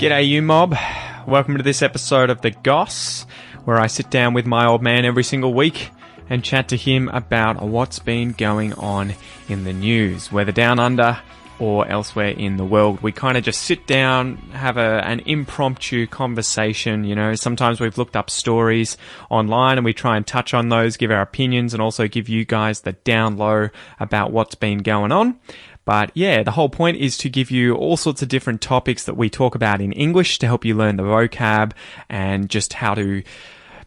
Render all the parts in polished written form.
G'day you mob, welcome to this episode of the Goss, where I sit down with my old man every single week and chat to him about what's been going on in the news, whether down under or elsewhere in the world. We kind of just sit down, have an impromptu conversation, you know. Sometimes we've looked up stories online and we try and touch on those, give our opinions, and also give you guys the down low about what's been going on. But yeah, the whole point is to give you all sorts of different topics that we talk about in English to help you learn the vocab and just how to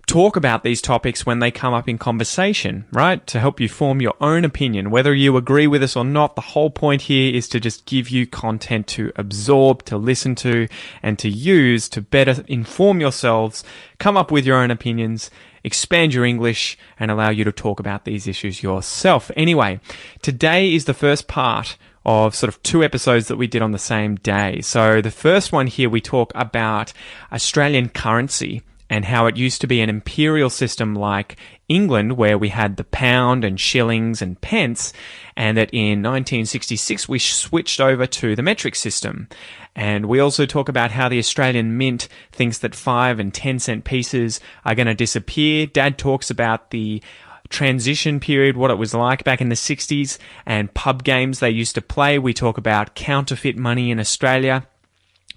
talk about these topics when they come up in conversation, right? To help you form your own opinion. Whether you agree with us or not, the whole point here is to just give you content to absorb, to listen to, and to use to better inform yourselves, come up with your own opinions, expand your English, and allow you to talk about these issues yourself. Anyway, today is the first part of sort of two episodes that we did on the same day. So the first one here, we talk about Australian currency and how it used to be an imperial system like England, where we had the pound and shillings and pence, and that in 1966 we switched over to the metric system. And we also talk about how the Australian Mint thinks that 5 and 10 cent pieces are going to disappear. Dad talks about the transition period, what it was like back in the 60s, and pub games they used to play. We talk about counterfeit money in Australia.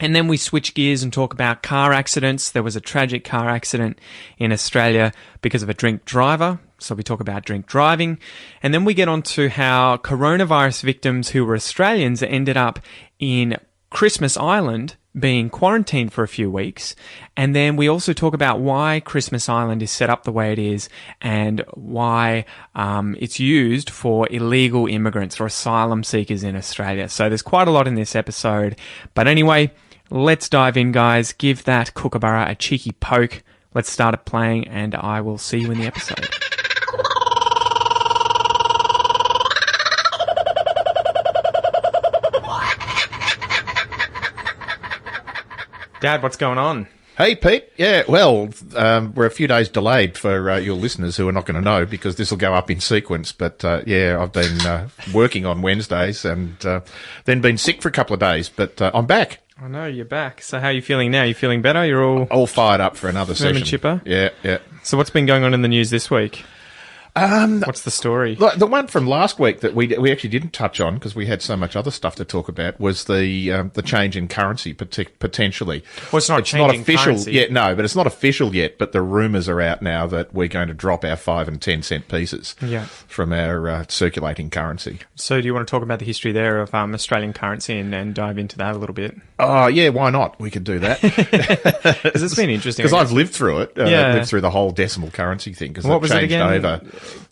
And then we switch gears and talk about car accidents. There was a tragic car accident in Australia because of a drink driver. So we talk about drink driving. And then we get on to how coronavirus victims who were Australians ended up in Christmas Island being quarantined for a few weeks. And then we also talk about why Christmas Island is set up the way it is and why it's used for illegal immigrants or asylum seekers in Australia. So there's quite a lot in this episode. But anyway, let's dive in, guys. Give that kookaburra a cheeky poke. Let's start it playing, and I will see you in the episode. Dad, what's going on? Hey, Pete. Yeah, well, we're a few days delayed for your listeners who are not going to know because this will go up in sequence. But, yeah, I've been working on Wednesdays and then been sick for a couple of days. But I'm back. I know, you're back. So how are you feeling now? You feeling better? You're all fired up for another session. Chipper? Yeah, yeah. So what's been going on in the news this week? What's the story? The one from last week that we actually didn't touch on because we had so much other stuff to talk about was the change in currency potentially. Well, it's not official currency yet. No, but it's not official yet. But the rumours are out now that we're going to drop our 5 and 10 cent pieces from our circulating currency. So, do you want to talk about the history there of Australian currency and dive into that a little bit? Oh, yeah, why not? We could do that. Because it's been interesting. Because I've lived through it. I've lived through the whole decimal currency thing because it changed over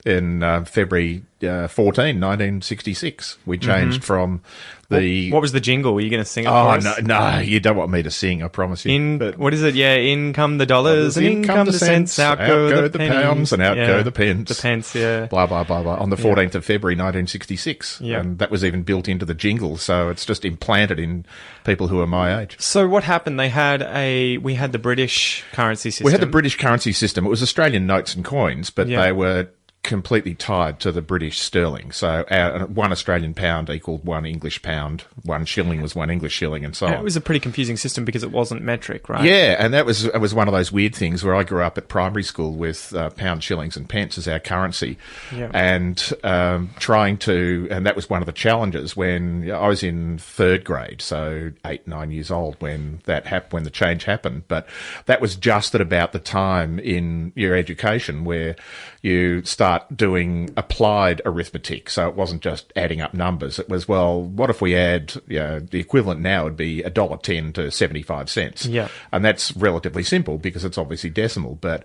in February 1966. We changed from the... What was the jingle? Were you going to sing it for us? No, you don't want me to sing, I promise you. What is it? Yeah, in come the dollars, and in come the cents, out go the pounds, and out go the pence. The pence, yeah. Blah, blah, blah, blah. On the 14th of February 1966. Yeah. And that was even built into the jingle, so it's just implanted in people who are my age. So what happened? We had the British currency system. We had the British currency system. It was Australian notes and coins, but they were completely tied to the British sterling. So one Australian pound equaled one English pound, one shilling was one English shilling, and so on. It was a pretty confusing system because it wasn't metric, right? Yeah, and it was one of those weird things where I grew up at primary school with pound, shillings and pence as our currency. Yeah. And and that was one of the challenges when I was in third grade, so 8, 9 years old when when the change happened. But that was just at about the time in your education where you start doing applied arithmetic. So it wasn't just adding up numbers. It was, well, what if we add, the equivalent now would be $1.10 to 75 cents. Yeah. And that's relatively simple because it's obviously decimal. But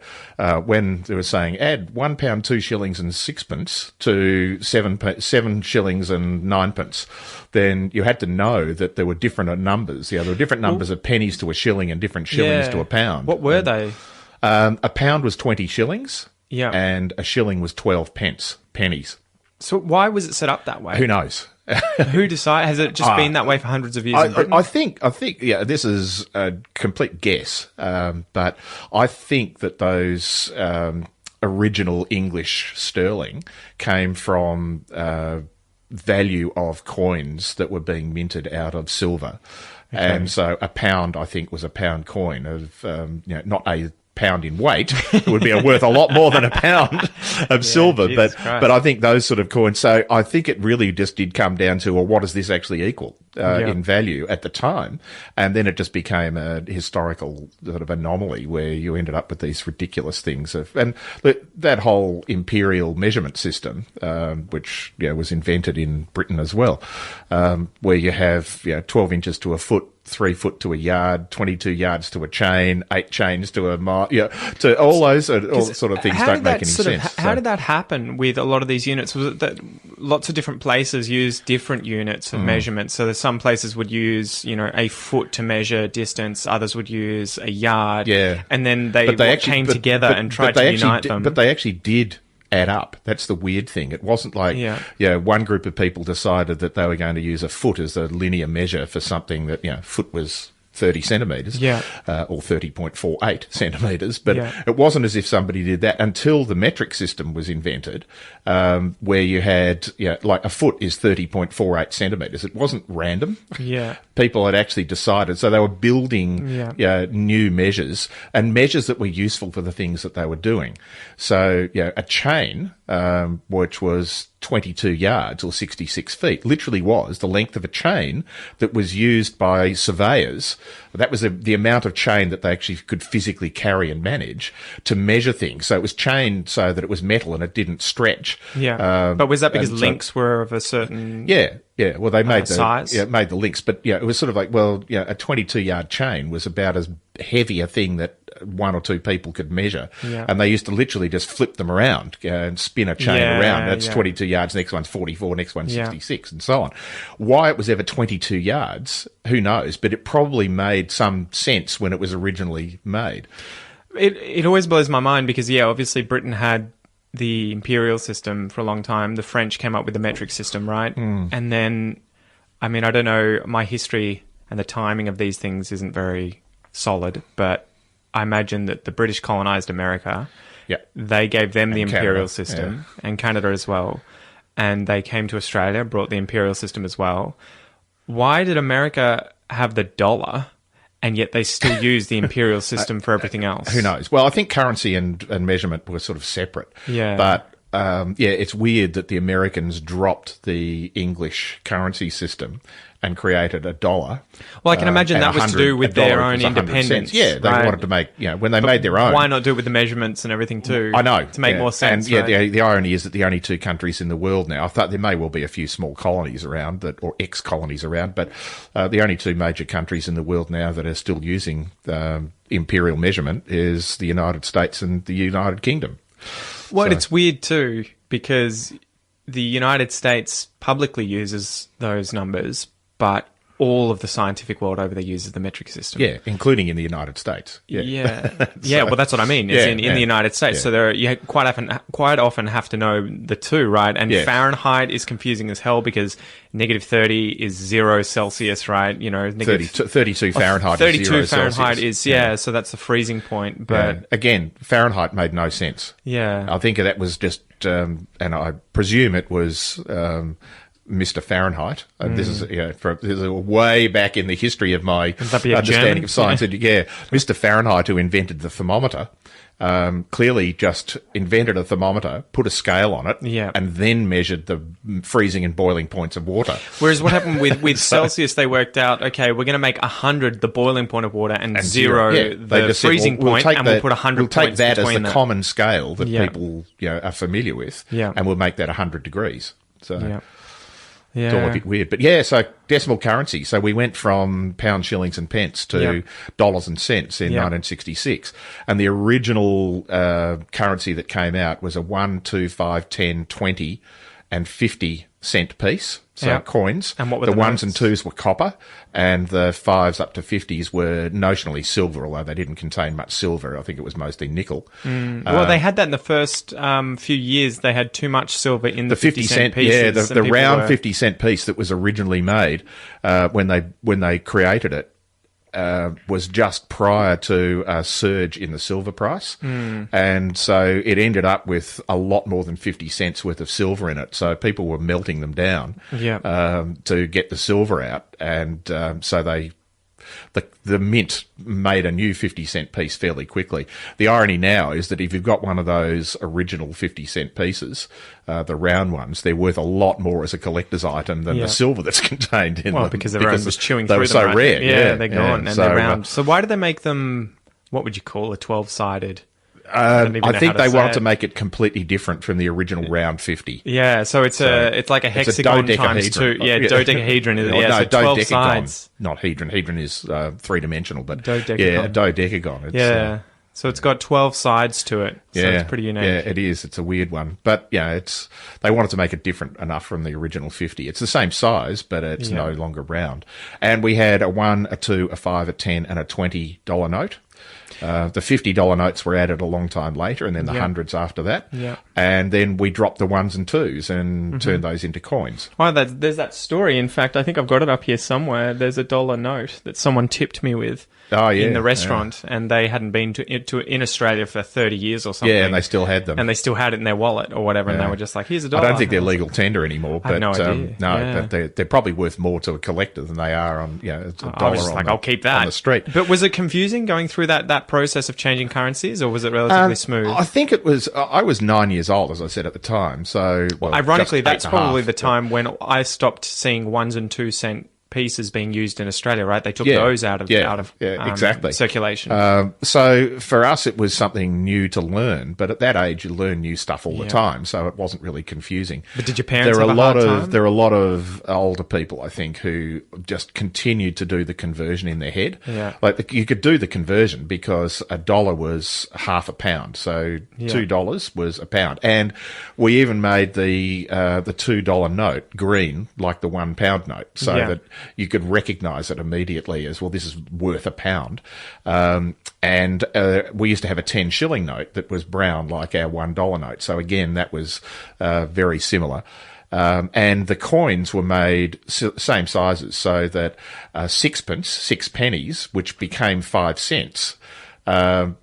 when they were saying add £1, 2 shillings and 6pence to 7 shillings and 9pence, then you had to know that there were different numbers. There were different numbers of pennies to a shilling and different shillings to a pound. What were they? A pound was 20 shillings. Yeah. And a shilling was 12 pennies. So why was it set up that way? Who knows? Who decided? Has it just been that way for hundreds of years in Britain? I think, this is a complete guess, but I think that those original English sterling came from value of coins that were being minted out of silver. And so a pound, I think, was a pound coin of, not a pound in weight. It would be worth a lot more than a pound of silver. But I think those sort of coins. So I think it really just did come down to, well, what does this actually equal in value at the time? And then it just became a historical sort of anomaly where you ended up with these ridiculous things and that whole imperial measurement system, which was invented in Britain as well, where you have 12 inches to a foot, 3 foot to a yard, 22 yards to a chain, 8 chains to a mile, to all those sort of things don't make any sense. How did that happen with a lot of these units? Was it that lots of different places use different units of measurement? So there's some places would use, a foot to measure distance, others would use a yard, and then they actually came together and tried to unite them. But they actually did add up. That's the weird thing. It wasn't like, one group of people decided that they were going to use a foot as a linear measure for something that, foot was 30 centimetres, or 30.48 centimetres. But it wasn't as if somebody did that until the metric system was invented, where you had, like a foot is 30.48 centimetres. It wasn't random. People had actually decided. So they were building new measures and measures that were useful for the things that they were doing. So, a chain, which was 22 yards or 66 feet, literally was the length of a chain that was used by surveyors. That was the amount of chain that they actually could physically carry and manage to measure things. So it was chained so that it was metal and it didn't stretch. But was that because links were of a certain well, they made size? Made the links, but it was sort of like, well, a 22-yard chain was about as heavy a thing that one or two people could measure, and they used to literally just flip them around and spin a chain around. That's 22 yards, next one's 44, next one's 66, and so on. Why it was ever 22 yards, who knows? But it probably made some sense when it was originally made. It always blows my mind because, obviously Britain had the imperial system for a long time. The French came up with the metric system, right? And then, I don't know, my history and the timing of these things isn't very solid, but I imagine that the British colonised America. They gave them the imperial system, and Canada as well. And they came to Australia, brought the imperial system as well. Why did America have the dollar, and yet they still use the imperial system for everything else? Who knows? Well, I think currency and measurement were sort of separate. But it's weird that the Americans dropped the English currency system and created a dollar. Well, I can imagine that was to do with their own independence. They wanted to make, when they made their own. Why not do it with the measurements and everything too? I know. To make more sense. And the irony is that the only two countries in the world now, I thought there may well be a few small colonies around or ex-colonies around, but the only two major countries in the world now that are still using imperial measurement is the United States and the United Kingdom. Well, it's weird too, because the United States publicly uses those numbers, but all of the scientific world over there uses the metric system. Including in the United States. Well, that's what I mean. It's in the United States. So you quite often have to know the two, right? And Fahrenheit is confusing as hell because -30 is 0 Celsius, right? 32 Fahrenheit 32 is 0 Fahrenheit Celsius. is, so that's the freezing point. But again, Fahrenheit made no sense. I think that was just, and I presume it was... Mr. Fahrenheit. This is way back in the history of my understanding of science. Mr. Fahrenheit, who invented the thermometer, clearly just invented a thermometer, put a scale on it, and then measured the freezing and boiling points of water. Whereas what happened with Celsius, they worked out, okay, we're going to make 100 the boiling point of water and 0 the freezing point, and we'll put 100 We'll take points that as between the common scale that people are familiar with, and we'll make that 100 degrees. So... It's all a bit weird. But so decimal currency. So we went from pounds, shillings and pence to dollars and cents in 1966. And the original currency that came out was a 1, 2, 5, 10, 20 and 50 cent piece. So coins. And what were the ones and twos were copper, and the 5s up to 50s were notionally silver, although they didn't contain much silver. I think it was mostly nickel. Well, they had that in the first few years. They had too much silver in the 50 cent pieces. The round 50 cent piece that was originally made when they created it was just prior to a surge in the silver price. And so it ended up with a lot more than 50 cents worth of silver in it. So people were melting them down to get the silver out. And so they the mint made a new 50-cent piece fairly quickly. The irony now is that if you've got one of those original 50-cent pieces, the round ones, they're worth a lot more as a collector's item than the silver that's contained in them. Because everyone was chewing through them. They were so rare. Yeah, they're gone, and they're round. So why do they make them, what would you call a 12-sided? I think they wanted to make it completely different from the original round 50. Yeah, so it's like a hexagon times 2. Yeah, dodecahedron. So 12 sides. Not hedron. Hedron is three-dimensional, but dodecagon. A dodecagon. It's, so it's got 12 sides to it. So it's pretty unique. Yeah, it is. It's a weird one. But, they wanted to make it different enough from the original 50. It's the same size, but it's no longer round. And we had a 1, a 2, a 5, a 10, and a $20 note. The $50 notes were added a long time later, and then the hundreds after that. Yeah. And then we dropped the 1s and 2s and turned those into coins. Oh, there's that story. In fact, I think I've got it up here somewhere. There's a $1 note that someone tipped me with. In the restaurant, and they hadn't been in Australia for 30 years or something. Yeah, and they still had them. And they still had it in their wallet or whatever, and they were just like, here's $1. I don't think they're legal tender anymore. I have no idea. But they're probably worth more to a collector than they are on, it's $1 I was just I'll keep that on the street. But was it confusing going through that process of changing currencies, or was it relatively smooth? I think it was, I was 9 years old, as I said at the time, so... Well, ironically, that's probably the time when I stopped seeing 1 and 2 cent pieces being used in Australia, right? They took those out of exactly. circulation. So for us, it was something new to learn, but at that age, you learn new stuff all the time, so it wasn't really confusing. But did your parents have a hard time? There are a lot of older people, I think, who just continued to do the conversion in their head. Yeah. Like you could do the conversion because $1 was half a pound, so $2 was a pound, and we even made the $2 note green like the £1 note, so that you could recognise it immediately as, well, this is worth a pound. And we used to have a 10 shilling note that was brown like our $1 note. So again, that was very similar. And the coins were made same sizes, so that sixpence, 6 pennies, which became 5 cents, were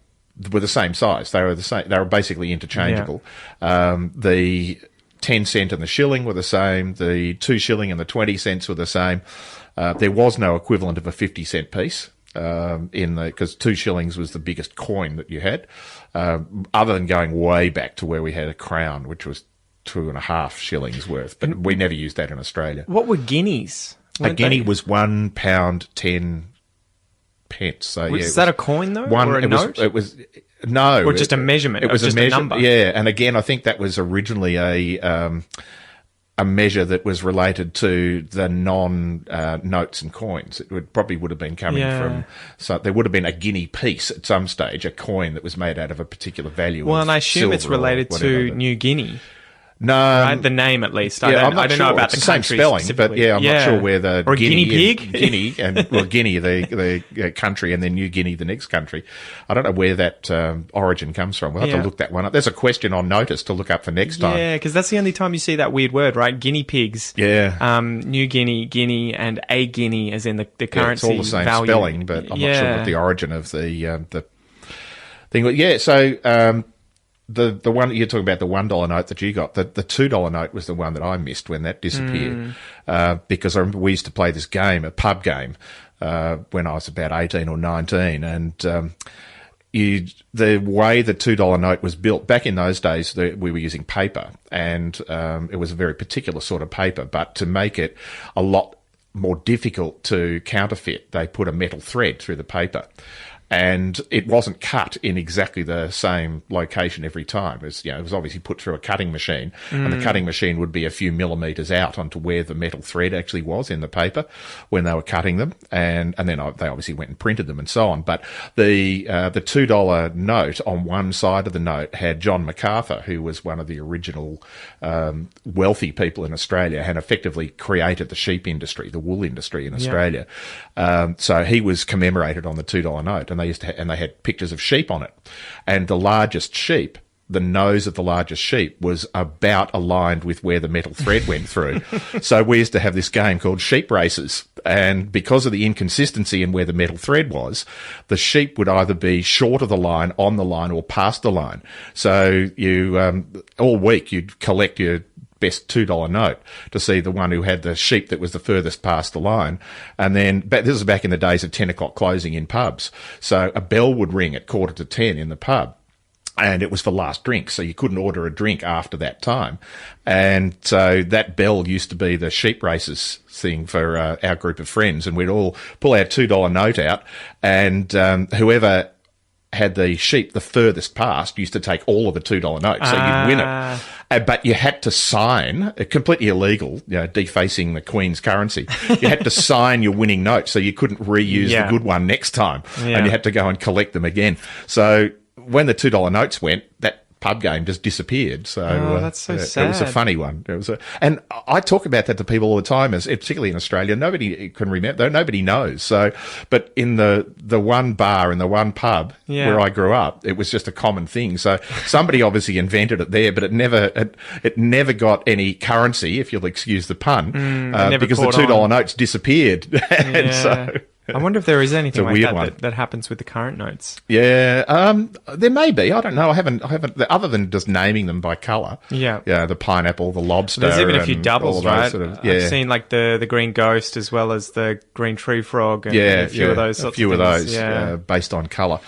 the same size. They were the same. They were basically interchangeable. The 10 cent and the shilling were the same. The 2 shilling and the 20 cents were the same. There was no equivalent of a 50-cent piece because 2 shillings was the biggest coin that you had, other than going way back to where we had a crown, which was 2.5 shillings worth. But we never used that in Australia. What were guineas? A guinea was £1 10 pence. So was that a coin though, or a note? It was. No. Or just a measurement. It was just a measure, a number. Yeah, and again, I think that was originally a measure that was related to the notes and coins. It would have been coming from. So there would have been a guinea piece at some stage, a coin that was made out of a particular value. Well, and I assume it's related to New Guinea. No, right? The name at least. I don't know about the same spelling, but I'm not sure where the or Guinea pig, Guinea and Guinea the country, and then New Guinea the next country. I don't know where that origin comes from. We'll have to look that one up. There's a question on notice to look up for next time. Yeah, because that's the only time you see that weird word, right? Guinea pigs. Yeah. New Guinea, Guinea, and a guinea, as in the currency. It's all the same value. spelling, but I'm not sure what the origin of the thing. Yeah, so. The one you're talking about, the $1 note that you got, the $2 note was the one that I missed when that disappeared, because I remember we used to play this game, a pub game, when I was about 18 or 19, and the way the $2 note was built back in those days, we were using paper, and it was a very particular sort of paper, but to make it a lot more difficult to counterfeit, they put a metal thread through the paper. And it wasn't cut in exactly the same location every time. It was obviously put through a cutting machine, and the cutting machine would be a few millimetres out onto where the metal thread actually was in the paper when they were cutting them, and then they obviously went and printed them and so on. But the $2 note on one side of the note had John MacArthur, who was one of the original wealthy people in Australia, and effectively created the sheep industry, the wool industry in Australia. So he was commemorated on the $2 note, and they had pictures of sheep on it, and the largest sheep, the nose of the largest sheep was about aligned with where the metal thread went through. So we used to have this game called sheep races, and because of the inconsistency in where the metal thread was, the sheep would either be short of the line, on the line, or past the line. So you all week you'd collect your best $2 note to see the one who had the sheep that was the furthest past the line. And then, but this was back in the days of 10 o'clock closing in pubs. So a bell would ring at 9:45 in the pub. And it was for last drink, so you couldn't order a drink after that time. And so that bell used to be the sheep races thing for our group of friends, and we'd all pull our $2 note out, and whoever had the sheep the furthest past used to take all of the $2 note, so you'd win it. But you had to sign, completely illegal, defacing the Queen's currency. You had to sign your winning note, so you couldn't reuse the good one next time, and you had to go and collect them again. So when the $2 notes went, that pub game just disappeared. So that's so sad. It was a funny one. And I talk about that to people all the time, particularly in Australia. Nobody can remember, nobody knows. So, but in the one bar, in the one pub where I grew up, it was just a common thing. So somebody obviously invented it there, but it never got any currency, if you'll excuse the pun, because the $2 notes disappeared. And so I wonder if there is anything like that happens with the current notes. Yeah, there may be. I don't know. I haven't. Other than just naming them by colour. Yeah, the pineapple, the lobster. There's even a few doubles, right? I've seen like the green ghost as well as the green tree frog. And a few of those. A few of those, based on colour.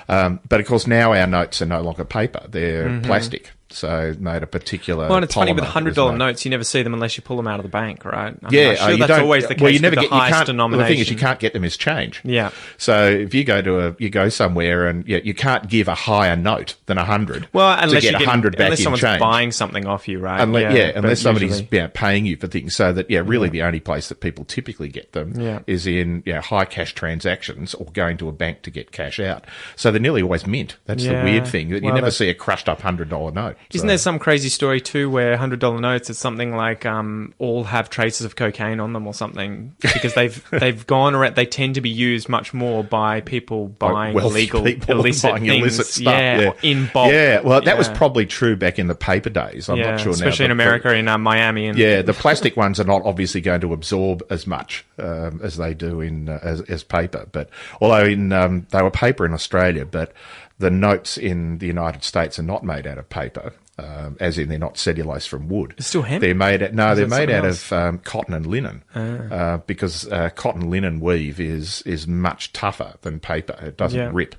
But of course, now our notes are no longer paper; they're plastic. So made a particular. Well, and it's funny with $100 notes, you never see them unless you pull them out of the bank, right? I'm sure that's always the case with the highest denomination. The thing is, you can't get them as change. Yeah. So if you go somewhere and you can't give a higher note than 100. Well, unless to get 100 back unless in someone's change. buying something off you, right? Unless somebody's paying you for things. So that really the only place that people typically get them is in high cash transactions or going to a bank to get cash out. So they're nearly always mint. That's the weird thing. You never see a crushed up $100 note. Isn't there some crazy story too where $100 notes is something like all have traces of cocaine on them or something because they've gone around. They tend to be used much more by people buying illicit things, or in bulk. Yeah, well, that was probably true back in the paper days. I'm not sure now, especially in America, in Miami. The plastic ones are not obviously going to absorb as much as they do in as paper. But although they were paper in Australia, but the notes in the United States are not made out of paper. As in they're not cellulose from wood. It's still hemp? They're made out of cotton and linen because cotton linen weave is much tougher than paper. It doesn't rip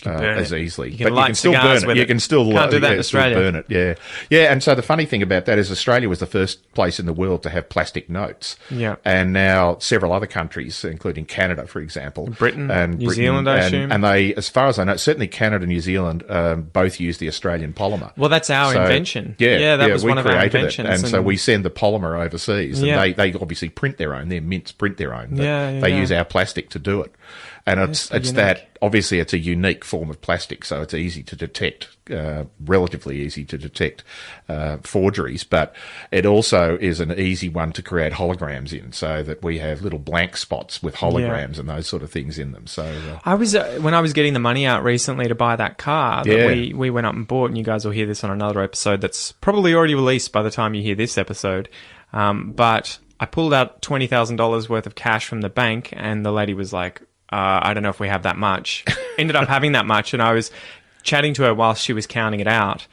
as easily. You can still burn it. You can still Can't do that in Australia. Burn it. Yeah. And so the funny thing about that is Australia was the first place in the world to have plastic notes. Yeah. And now several other countries, including Canada, for example, Britain, New Zealand, I assume, and they, as far as I know, certainly Canada and New Zealand both use the Australian polymer. Well, that's our invention. That was one of our inventions. And so we send the polymer overseas, and they obviously print their own. Their mints print their own. They use our plastic to do it. And it's that, obviously it's a unique form of plastic, so it's easy to detect, relatively easy to detect forgeries, but it also is an easy one to create holograms in, so that we have little blank spots with holograms and those sort of things in them. So I was when I was getting the money out recently to buy that car that we went up and bought, and you guys will hear this on another episode that's probably already released by the time you hear this episode, but I pulled out $20,000 worth of cash from the bank, and the lady was like, I don't know if we have that much. Ended up having that much, and I was chatting to her whilst she was counting it out,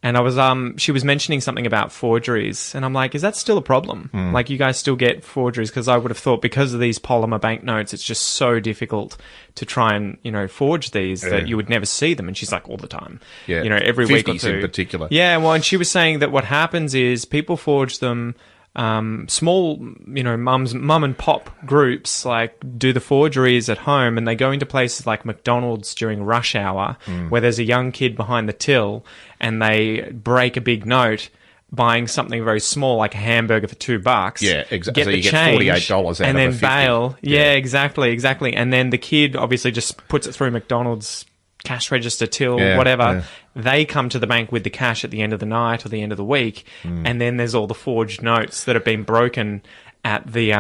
and I was she was mentioning something about forgeries, and I'm like, is that still a problem? Like, you guys still get forgeries? Because I would have thought because of these polymer banknotes, it's just so difficult to try and forge these that you would never see them. And she's like, all the time, every week or two, in particular. Yeah, well, and she was saying that what happens is people forge them. Small, mum and pop groups like do the forgeries at home, and they go into places like McDonald's during rush hour where there's a young kid behind the till, and they break a big note buying something very small like a hamburger for $2. Yeah, exactly. Get so the you change, get $48 out and of then a 50. bail. Yeah, exactly. And then the kid obviously just puts it through McDonald's cash register till whatever. They come to the bank with the cash at the end of the night or the end of the week, and then there's all the forged notes that have been broken at the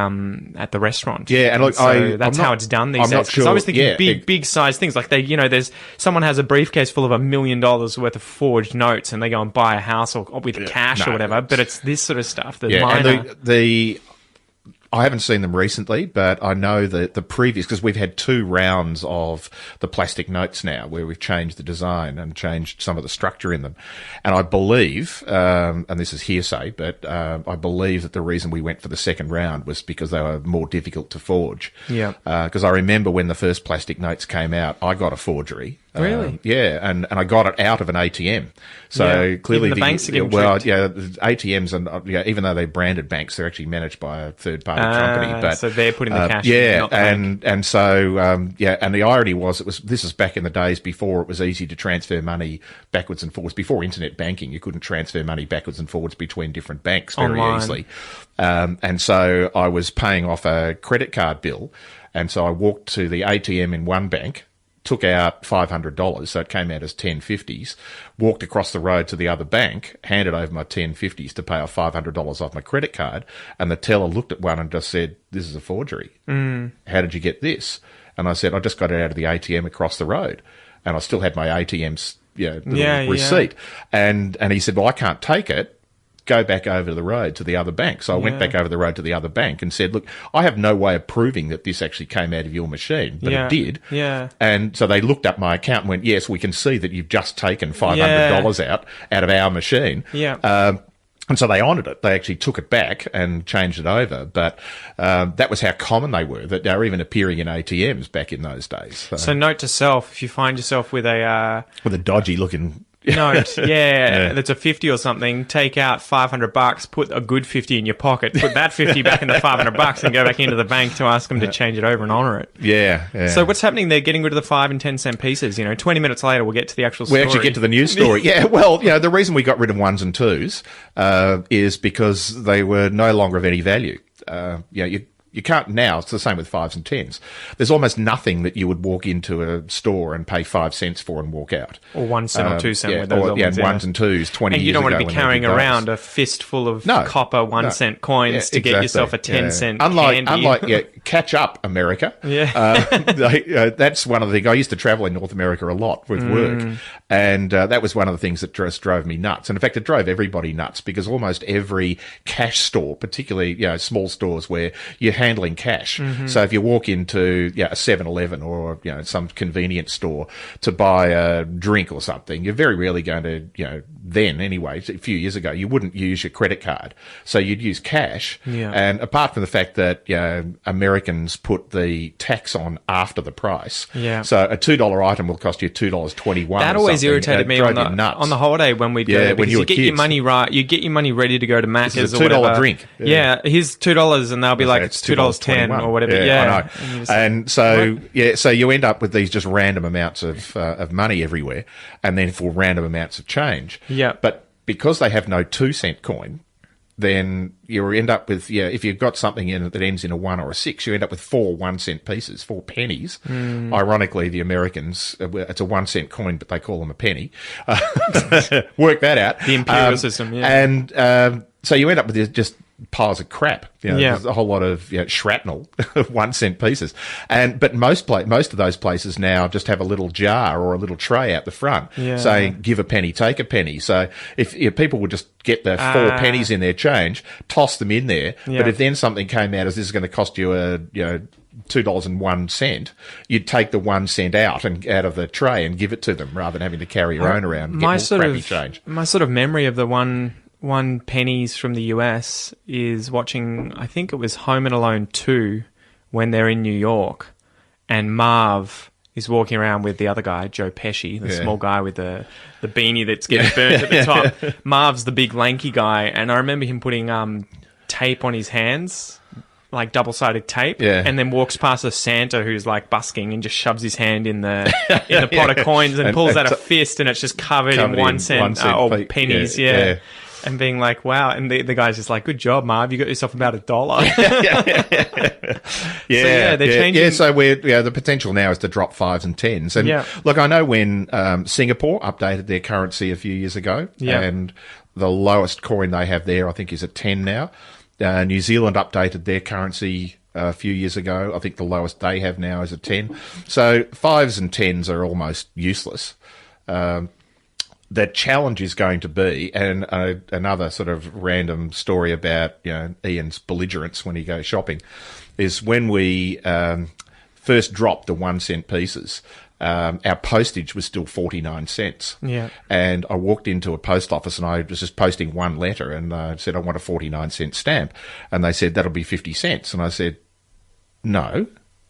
restaurant. Yeah, and look, so that's how it's done these days. Because I was thinking big size things like there's someone has a briefcase full of $1 million worth of forged notes, and they go and buy a house or with cash or whatever. But it's this sort of stuff. The minor. And I haven't seen them recently, but I know that the previous, because we've had 2 rounds of the plastic notes now where we've changed the design and changed some of the structure in them. And I believe, and this is hearsay, but I believe that the reason we went for the second round was because they were more difficult to forge. Yeah. Because I remember when the first plastic notes came out, I got a forgery. Really? Yeah, and I got it out of an ATM. So clearly, even the banks are getting well, tricked. yeah, ATMs, and even though they're branded banks, they're actually managed by a third-party company. But so they're putting the cash. yeah, in, not the bank. and so and the irony was this is back in the days before it was easy to transfer money backwards and forwards. Before internet banking, you couldn't transfer money backwards and forwards between different banks very Online. easily. And so I was paying off a credit card bill, and so I walked to the ATM in one bank, took out $500, so it came out as 1050s, walked across the road to the other bank, handed over my 1050s to pay off $500 off my credit card, and the teller looked at one and just said, "This is a forgery. How did you get this?" And I said, "I just got it out of the ATM across the road." And I still had my ATM's receipt. And he said, "Well, I can't take it. Go back over the road to the other bank." So I went back over the road to the other bank and said, "Look, I have no way of proving that this actually came out of your machine, but it did." Yeah. And so they looked up my account and went, "Yes, we can see that you've just taken $500 out of our machine." Yeah. And so they honoured it. They actually took it back and changed it over. But that was how common they were, that they were even appearing in ATMs back in those days. So note to self, if you find yourself with a dodgy-looking note, that's a 50 or something, take out $500, put a good 50 in your pocket, put that 50 back in the $500 and go back into the bank to ask them to change it over and honour it. Yeah. So what's happening? They're getting rid of the 5 and 10 cent pieces. 20 minutes later, we'll get to the actual story. We actually get to the news story. Yeah, well, the reason we got rid of 1s and 2s is because they were no longer of any value. You can't now. It's the same with 5s and 10s. There's almost nothing that you would walk into a store and pay 5 cents for and walk out. Or 1 cent or 2 cent. Yeah, with those and 1s and 2s 20 years ago. And you don't want to be when carrying they did those. around a fistful of copper 1 cent coins to get yourself a 10 cent candy. Unlike catch up, America. Yeah. That's one of the things. I used to travel in North America a lot with work, and that was one of the things that just drove me nuts. And in fact, it drove everybody nuts because almost every cash store, particularly small stores where you're handling cash. So if you walk into a 7-Eleven or some convenience store to buy a drink or something, you're very rarely going to then anyway, a few years ago, you wouldn't use your credit card, so you'd use cash. Yeah. And apart from the fact that Americans put the tax on after the price, so a $2 item will cost you $2.21. That always irritated me on the holiday when we'd go, because you get your money right, you get your money ready to go to Macca's or whatever. $2 drink. Here's $2, and they'll be like, it's $2.10 or whatever. Yeah, I know. And so so you end up with these just random amounts of money everywhere, and then for random amounts of change. Yeah. But because they have no 2-cent coin, then you end up with, if you've got something in it that ends in a 1 or a 6, you end up with 4 1-cent pieces, 4 pennies. Ironically, the Americans, it's a 1-cent coin, but they call them a penny. Work that out. The imperial system, And so you end up with just piles of crap. There's a whole lot of shrapnel, 1-cent pieces, but most of those places now just have a little jar or a little tray out the front saying "Give a penny, take a penny." So if people would just get the 4 pennies in their change, toss them in there, but if then something came out as this is going to cost you a $2.01, you'd take the 1 cent out of the tray and give it to them rather than having to carry your own around and get more crappy change. My sort of memory of the one pennies from the US is watching, I think it was Home and Alone 2, when they're in New York, and Marv is walking around with the other guy, Joe Pesci, the small guy with the beanie that's getting burnt at the top. Marv's the big lanky guy, and I remember him putting tape on his hands, like double-sided tape, and then walks past a Santa who's like busking and just shoves his hand in the pot of coins and pulls out a fist, and it's just covered in 1 cent or pennies, and being like, wow. And the guy's just like, good job, Marv. You got yourself about $1. They're changing. So the potential now is to drop 5s and 10s. And look, I know when Singapore updated their currency a few years ago, and the lowest coin they have there, I think, is a 10 now. New Zealand updated their currency a few years ago. I think the lowest they have now is a 10. So 5s and 10s are almost useless. the challenge is going to be, and another sort of random story about Ian's belligerence when he goes shopping, is when we first dropped the 1 cent pieces. Our postage was still 49 cents. Yeah. And I walked into a post office and I was just posting one letter and I said, I want a 49 cent stamp. And they said, that'll be 50 cents. And I said, no,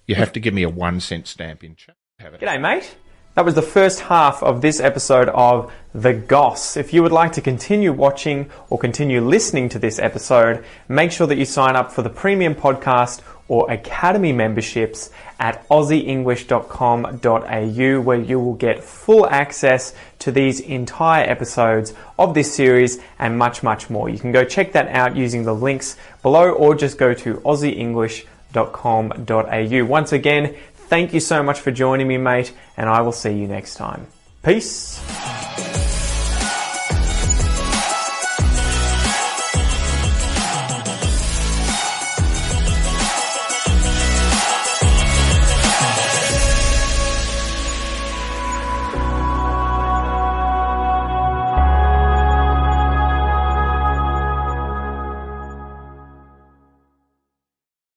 you have to give me a 1 cent stamp in change. G'day, mate. That was the first half of this episode of The Goss. If you would like to continue watching or continue listening to this episode, make sure that you sign up for the premium podcast or academy memberships at aussieenglish.com.au, where you will get full access to these entire episodes of this series and much, much more. You can go check that out using the links below or just go to aussieenglish.com.au. Once again, thank you so much for joining me, mate, and I will see you next time. Peace.